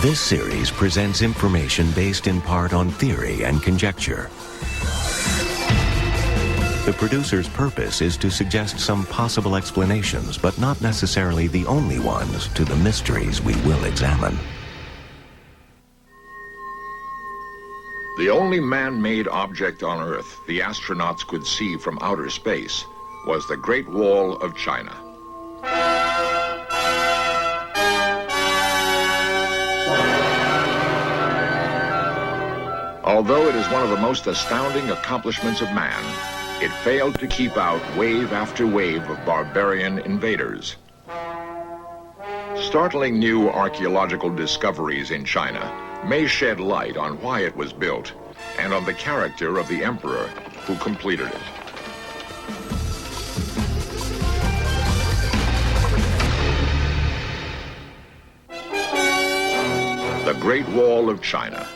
This series presents information based in part on theory and conjecture. The producer's purpose is to suggest some possible explanations, but not necessarily the only ones, to the mysteries we will examine. The only man-made object on Earth the astronauts could see from outer space was the Great Wall of China. Although it is one of the most astounding accomplishments of man, it failed to keep out wave after wave of barbarian invaders. Startling new archaeological discoveries in China may shed light on why it was built and on the character of the emperor who completed it. The Great Wall of China.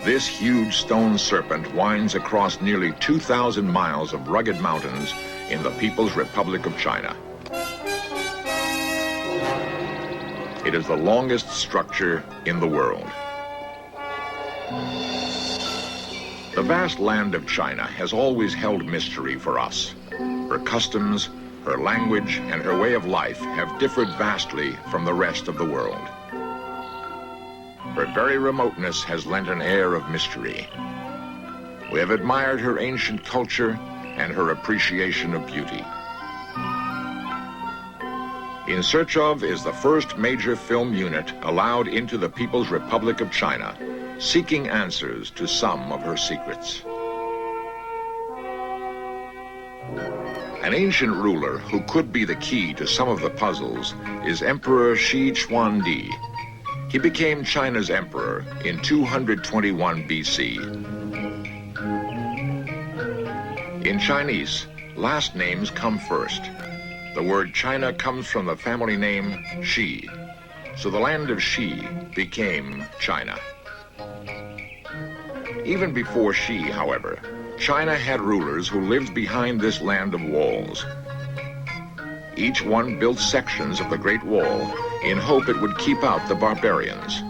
This huge stone serpent winds across nearly 2,000 miles of rugged mountains in the People's Republic of China. It is the longest structure in the world. The vast land of China has always held mystery for us. Her customs, her language, and her way of life have differed vastly from the rest of the world. Her very remoteness has lent an air of mystery. We have admired her ancient culture and her appreciation of beauty. In Search Of is the first major film unit allowed into the People's Republic of China, seeking answers to some of her secrets. An ancient ruler who could be the key to some of the puzzles is Emperor Shi Chuandi. He became China's emperor in 221 BC. In Chinese, last names come first. The word China comes from the family name Shi, so the land of Shi became China. Even before Shi, however, China had rulers who lived behind this land of walls. Each one built sections of the Great Wall in hope it would keep out the barbarians.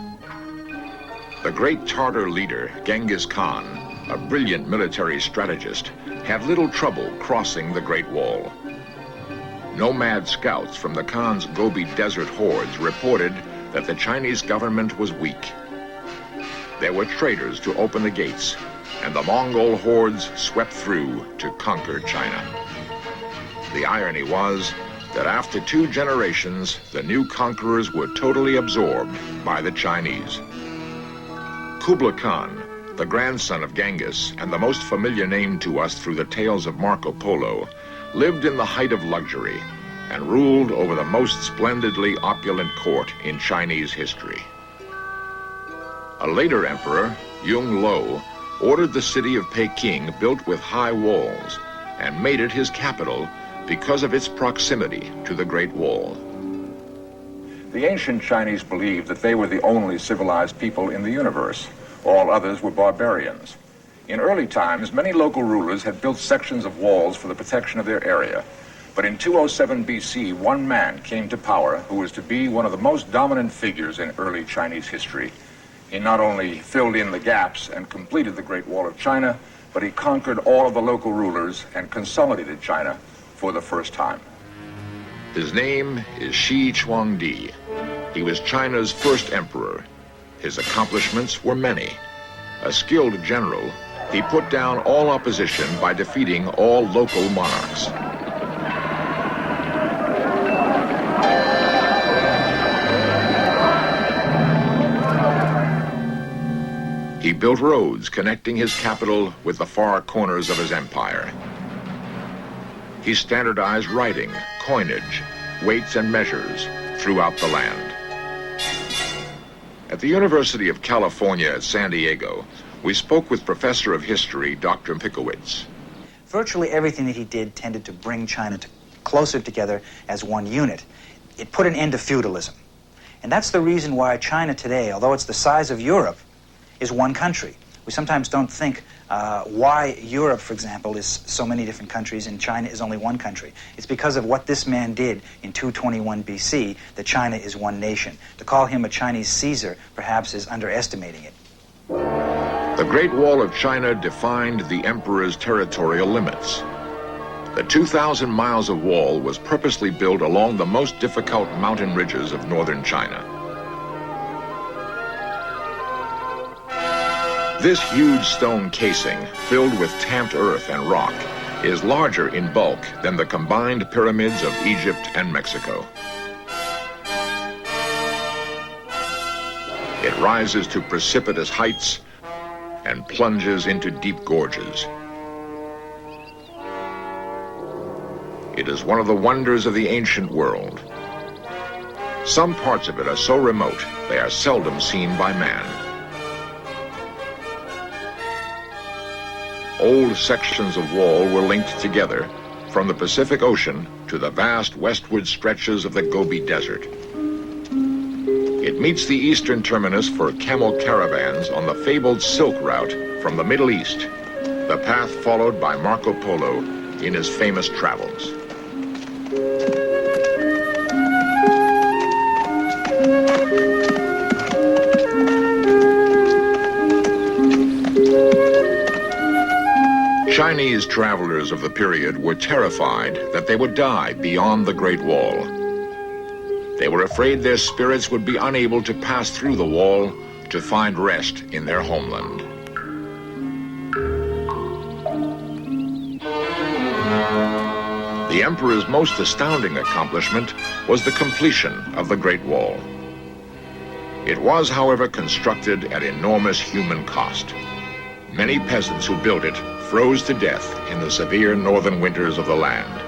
The great Tartar leader, Genghis Khan, a brilliant military strategist, had little trouble crossing the Great Wall. Nomad scouts from the Khan's Gobi Desert hordes reported that the Chinese government was weak. There were traitors to open the gates, and the Mongol hordes swept through to conquer China. The irony was that after 2 generations, the new conquerors were totally absorbed by the Chinese. Kublai Khan, the grandson of Genghis and the most familiar name to us through the tales of Marco Polo, lived in the height of luxury and ruled over the most splendidly opulent court in Chinese history. A later emperor, Yung Lo, ordered the city of Peking built with high walls and made it his capital because of its proximity to the Great Wall. The ancient Chinese believed that they were the only civilized people in the universe. All others were barbarians. In early times, many local rulers had built sections of walls for the protection of their area. But in 207 BC, one man came to power who was to be one of the most dominant figures in early Chinese history. He not only filled in the gaps and completed the Great Wall of China, but he conquered all of the local rulers and consolidated China for the first time. His name is Shi Chuandi. He was China's first emperor. His accomplishments were many. A skilled general, he put down all opposition by defeating all local monarchs. He built roads connecting his capital with the far corners of his empire. He standardized writing, coinage, weights and measures throughout the land. At the University of California at San Diego, we spoke with Professor of History, Dr. Pikowitz. Virtually everything that he did tended to bring China closer together as one unit. It put an end to feudalism. And that's the reason why China today, although it's the size of Europe, is one country. We sometimes don't think why Europe, for example, is so many different countries and China is only one country. It's because of what this man did in 221 BC that China is one nation. To call him a Chinese Caesar, perhaps, is underestimating it. The Great Wall of China defined the emperor's territorial limits. The 2,000 miles of wall was purposely built along the most difficult mountain ridges of northern China. This huge stone casing, filled with tamped earth and rock, is larger in bulk than the combined pyramids of Egypt and Mexico. It rises to precipitous heights and plunges into deep gorges. It is one of the wonders of the ancient world. Some parts of it are so remote they are seldom seen by man. Old sections of wall were linked together from the Pacific Ocean to the vast westward stretches of the Gobi Desert. It meets the eastern terminus for camel caravans on the fabled Silk Route from the Middle East, the path followed by Marco Polo in his famous travels. Chinese travelers of the period were terrified that they would die beyond the Great Wall. They were afraid their spirits would be unable to pass through the wall to find rest in their homeland. The emperor's most astounding accomplishment was the completion of the Great Wall. It was, however, constructed at enormous human cost. Many peasants who built it froze to death in the severe northern winters of the land.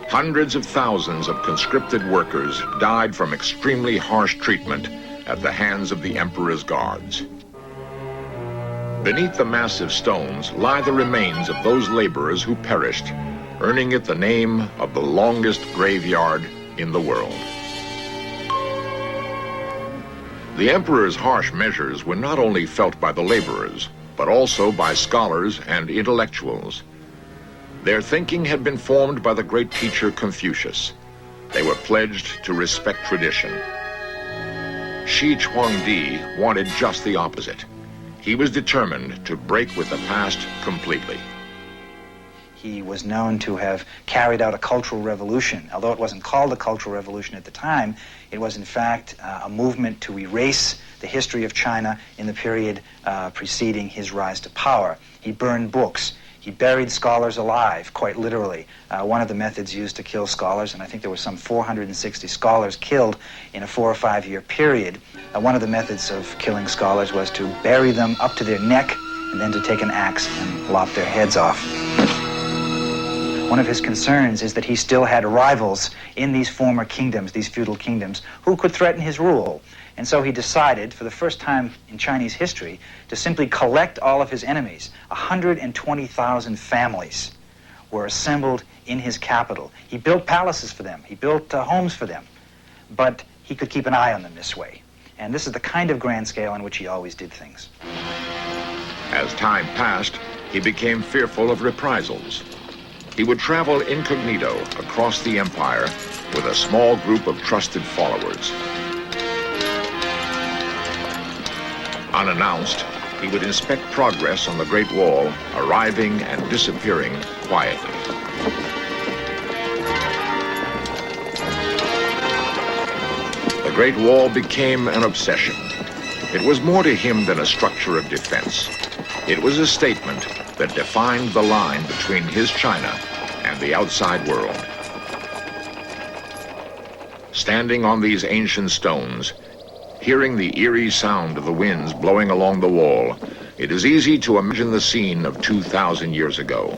Hundreds of thousands of conscripted workers died from extremely harsh treatment at the hands of the emperor's guards. Beneath the massive stones lie the remains of those laborers who perished, earning it the name of the longest graveyard in the world. The emperor's harsh measures were not only felt by the laborers, but also by scholars and intellectuals. Their thinking had been formed by the great teacher Confucius. They were pledged to respect tradition. Shi Chuangdi wanted just the opposite. He was determined to break with the past completely. He was known to have carried out a cultural revolution. Although it wasn't called a cultural revolution at the time, it was in fact a movement to erase the history of China in the period preceding his rise to power. He burned books. He buried scholars alive, quite literally. One of the methods used to kill scholars, and I think there were some 460 scholars killed in a 4 or 5 year period. One of the methods of killing scholars was to bury them up to their neck and then to take an axe and lop their heads off. One of his concerns is that he still had rivals in these former kingdoms, these feudal kingdoms, who could threaten his rule. And so he decided, for the first time in Chinese history, to simply collect all of his enemies. 120,000 families were assembled in his capital. He built palaces for them. He built homes for them. But he could keep an eye on them this way. And this is the kind of grand scale on which he always did things. As time passed, he became fearful of reprisals. He would travel incognito across the empire with a small group of trusted followers. Unannounced, he would inspect progress on the Great Wall, arriving and disappearing quietly. The Great Wall became an obsession. It was more to him than a structure of defense. It was a statement that defined the line between his China and the outside world. Standing on these ancient stones, hearing the eerie sound of the winds blowing along the wall, it is easy to imagine the scene of 2,000 years ago.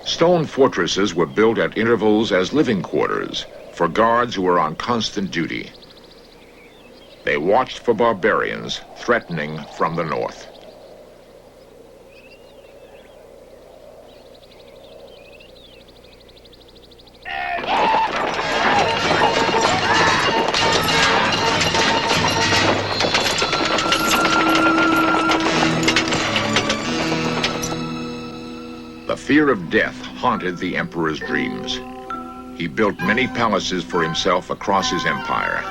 Stone fortresses were built at intervals as living quarters for guards who were on constant duty. They watched for barbarians threatening from the north. The fear of death haunted the emperor's dreams. He built many palaces for himself across his empire.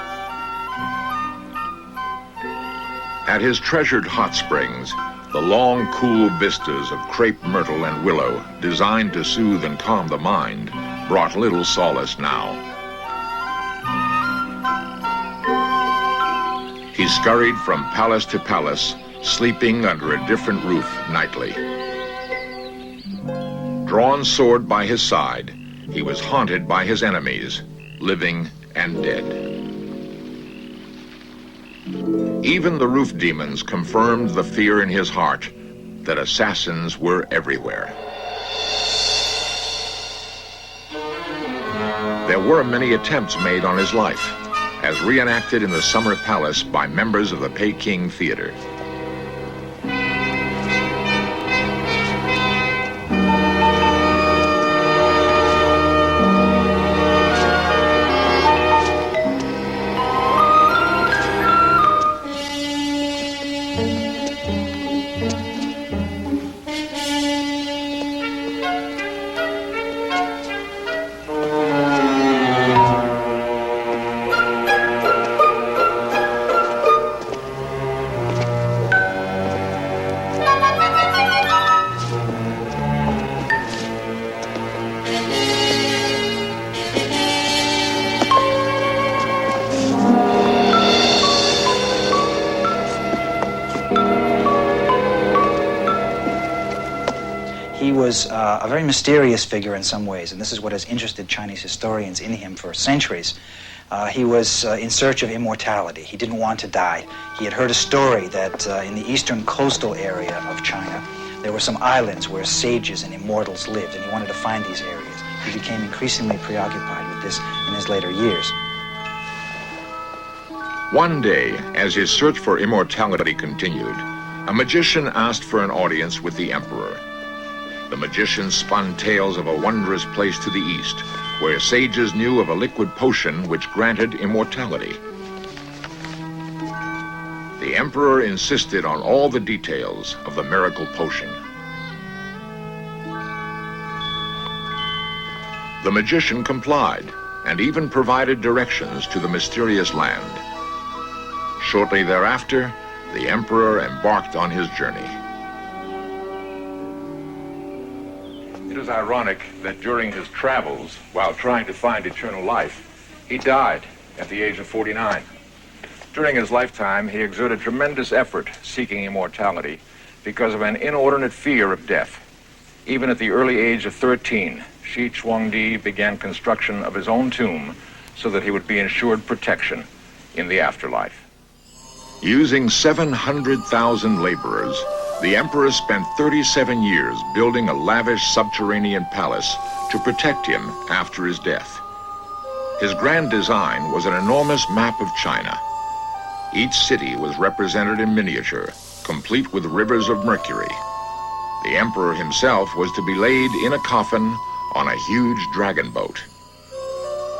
At his treasured hot springs, the long, cool vistas of crepe myrtle and willow, designed to soothe and calm the mind, brought little solace now. He scurried from palace to palace, sleeping under a different roof nightly. Drawn sword by his side, he was haunted by his enemies, living and dead. Even the roof demons confirmed the fear in his heart that assassins were everywhere. There were many attempts made on his life, as reenacted in the Summer Palace by members of the Peking Theater. He was a very mysterious figure in some ways, and this is what has interested Chinese historians in him for centuries. He was in search of immortality. He didn't want to die. He had heard a story that in the eastern coastal area of China, there were some islands where sages and immortals lived, and he wanted to find these areas. He became increasingly preoccupied with this in his later years. One day, as his search for immortality continued, a magician asked for an audience with the emperor. The magician spun tales of a wondrous place to the east, where sages knew of a liquid potion which granted immortality. The emperor insisted on all the details of the miracle potion. The magician complied, and even provided directions to the mysterious land. Shortly thereafter, the emperor embarked on his journey. It is ironic that during his travels, while trying to find eternal life, he died at the age of 49. During his lifetime, he exerted tremendous effort seeking immortality because of an inordinate fear of death. Even at the early age of 13, Shi Chuangdi began construction of his own tomb so that he would be ensured protection in the afterlife. Using 700,000 laborers, the emperor spent 37 years building a lavish subterranean palace to protect him after his death. His grand design was an enormous map of China. Each city was represented in miniature, complete with rivers of mercury. The emperor himself was to be laid in a coffin on a huge dragon boat.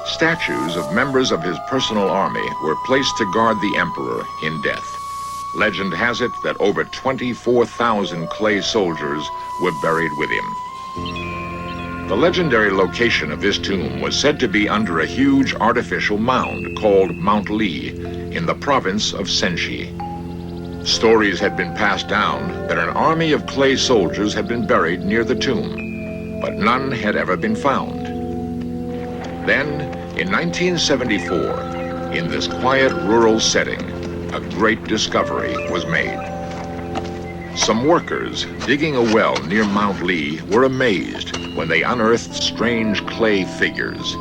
Statues of members of his personal army were placed to guard the emperor in death. Legend has it that over 24,000 clay soldiers were buried with him. The legendary location of this tomb was said to be under a huge artificial mound called Mount Li in the province of Shenxi. Stories had been passed down that an army of clay soldiers had been buried near the tomb, but none had ever been found. Then, in 1974, in this quiet rural setting, a great discovery was made. Some workers digging a well near Mount Li were amazed when they unearthed strange clay figures.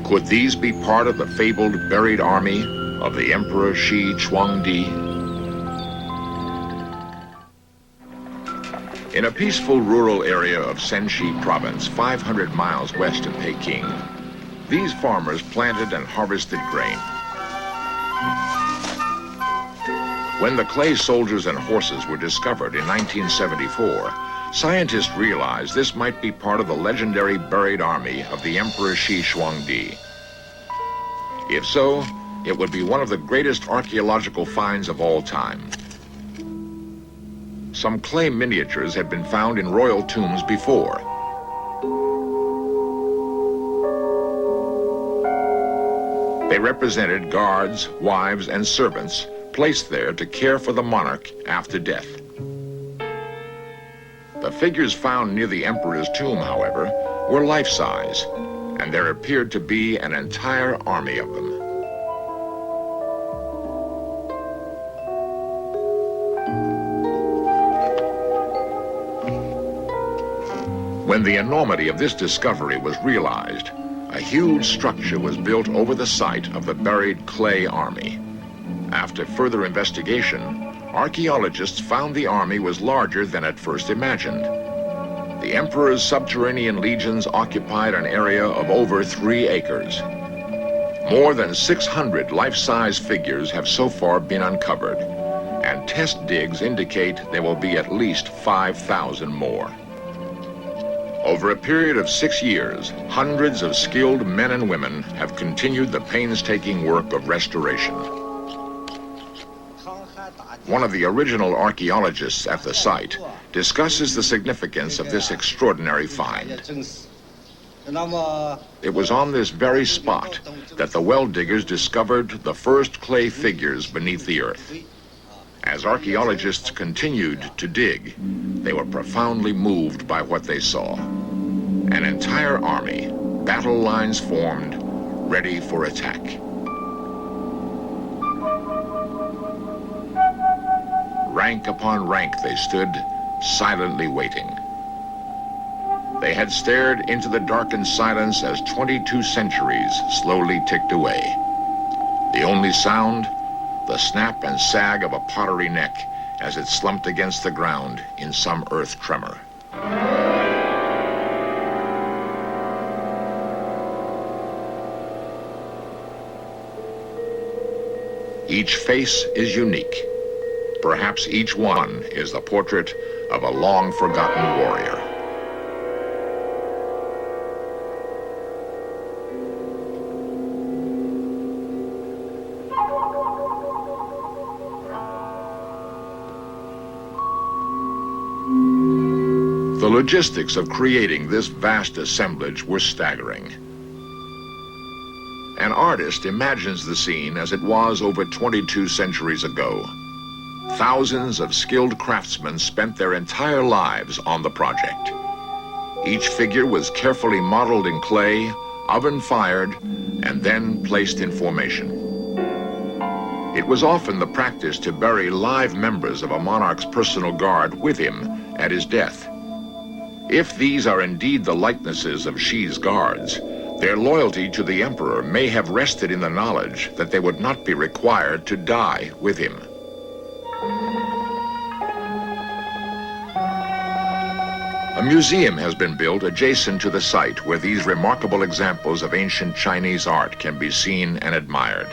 Could these be part of the fabled buried army of the Emperor Shi Chuangdi? In a peaceful rural area of Shenxi province, 500 miles west of Peking, these farmers planted and harvested grain. When the clay soldiers and horses were discovered in 1974, scientists realized this might be part of the legendary buried army of the Emperor Shi Chuangdi. If so, it would be one of the greatest archaeological finds of all time. Some clay miniatures had been found in royal tombs before. They represented guards, wives, and servants placed there to care for the monarch after death. The figures found near the emperor's tomb, however, were life-size, and there appeared to be an entire army of them. When the enormity of this discovery was realized, a huge structure was built over the site of the buried clay army. After further investigation, archaeologists found the army was larger than at first imagined. The emperor's subterranean legions occupied an area of over 3 acres. More than 600 life-size figures have so far been uncovered, and test digs indicate there will be at least 5,000 more. Over a period of 6 years, hundreds of skilled men and women have continued the painstaking work of restoration. One of the original archaeologists at the site discusses the significance of this extraordinary find. It was on this very spot that the well diggers discovered the first clay figures beneath the earth. As archaeologists continued to dig, they were profoundly moved by what they saw. An entire army, battle lines formed, ready for attack. Rank upon rank they stood, silently waiting. They had stared into the darkened silence as 22 centuries slowly ticked away. The only sound, the snap and sag of a pottery neck as it slumped against the ground in some earth tremor. Each face is unique. Perhaps each one is the portrait of a long-forgotten warrior. The logistics of creating this vast assemblage were staggering. An artist imagines the scene as it was over 22 centuries ago. Thousands of skilled craftsmen spent their entire lives on the project. Each figure was carefully modeled in clay, oven-fired, and then placed in formation. It was often the practice to bury live members of a monarch's personal guard with him at his death. If these are indeed the likenesses of Xi's guards, their loyalty to the emperor may have rested in the knowledge that they would not be required to die with him. A museum has been built adjacent to the site where these remarkable examples of ancient Chinese art can be seen and admired.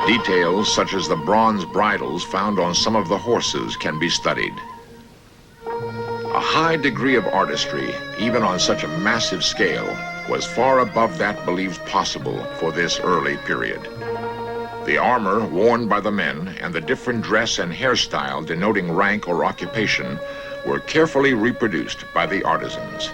Details such as the bronze bridles found on some of the horses can be studied. A high degree of artistry, even on such a massive scale, was far above that believed possible for this early period. The armor worn by the men and the different dress and hairstyle denoting rank or occupation were carefully reproduced by the artisans.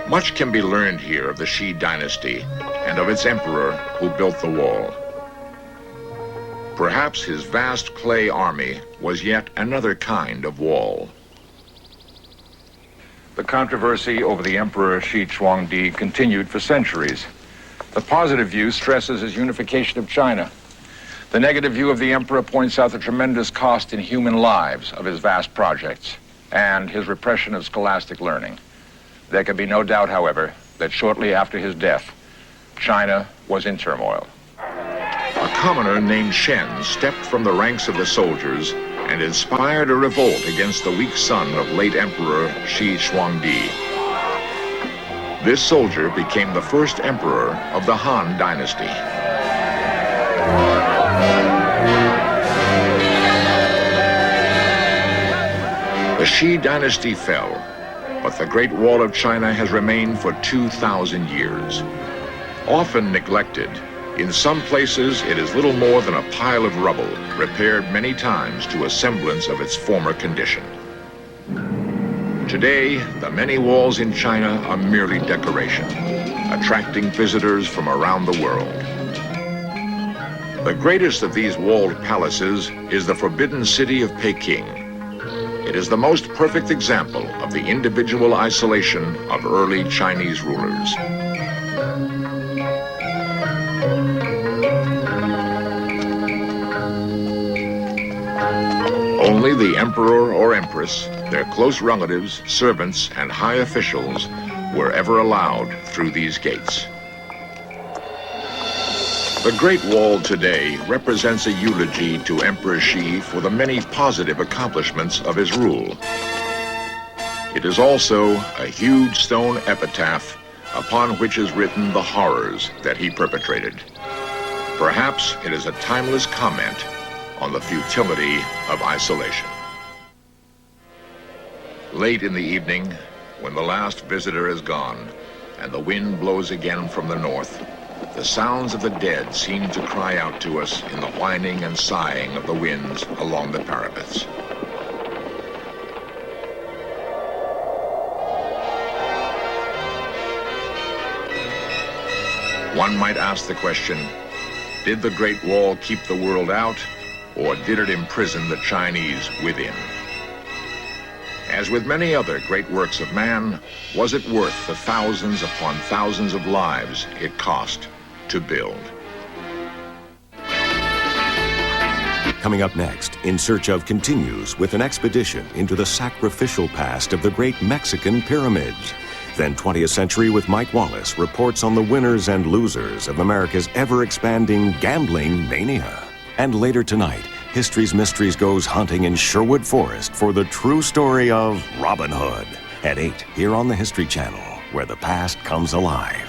Much can be learned here of the Xi dynasty and of its emperor who built the wall. Perhaps his vast clay army was yet another kind of wall. The controversy over the Emperor Xi Huangdi continued for centuries. The positive view stresses his unification of China. The negative view of the emperor points out the tremendous cost in human lives of his vast projects and his repression of scholastic learning. There can be no doubt, however, that shortly after his death, China was in turmoil. A commoner named Shen stepped from the ranks of the soldiers and inspired a revolt against the weak son of late Emperor Xi Huangdi. This soldier became the first emperor of the Han dynasty. The Xi dynasty fell, but the Great Wall of China has remained for 2,000 years. Often neglected, in some places it is little more than a pile of rubble, repaired many times to a semblance of its former condition. Today, the many walls in China are merely decoration, attracting visitors from around the world. The greatest of these walled palaces is the Forbidden City of Peking. It is the most perfect example of the individual isolation of early Chinese rulers. Only the emperor or empress, their close relatives, servants, and high officials were ever allowed through these gates. The Great Wall today represents a eulogy to Emperor Xi for the many positive accomplishments of his rule. It is also a huge stone epitaph upon which is written the horrors that he perpetrated. Perhaps it is a timeless comment on the futility of isolation. Late in the evening, when the last visitor is gone and the wind blows again from the north, the sounds of the dead seem to cry out to us in the whining and sighing of the winds along the parapets. One might ask the question, did the Great Wall keep the world out, or did it imprison the Chinese within? As with many other great works of man, was it worth the thousands upon thousands of lives it cost to build? Coming up next, In Search of continues with an expedition into the sacrificial past of the great Mexican pyramids. Then 20th Century with Mike Wallace reports on the winners and losers of America's ever-expanding gambling mania. And later tonight, History's Mysteries goes hunting in Sherwood Forest for the true story of Robin Hood at 8 here on the History Channel, where the past comes alive.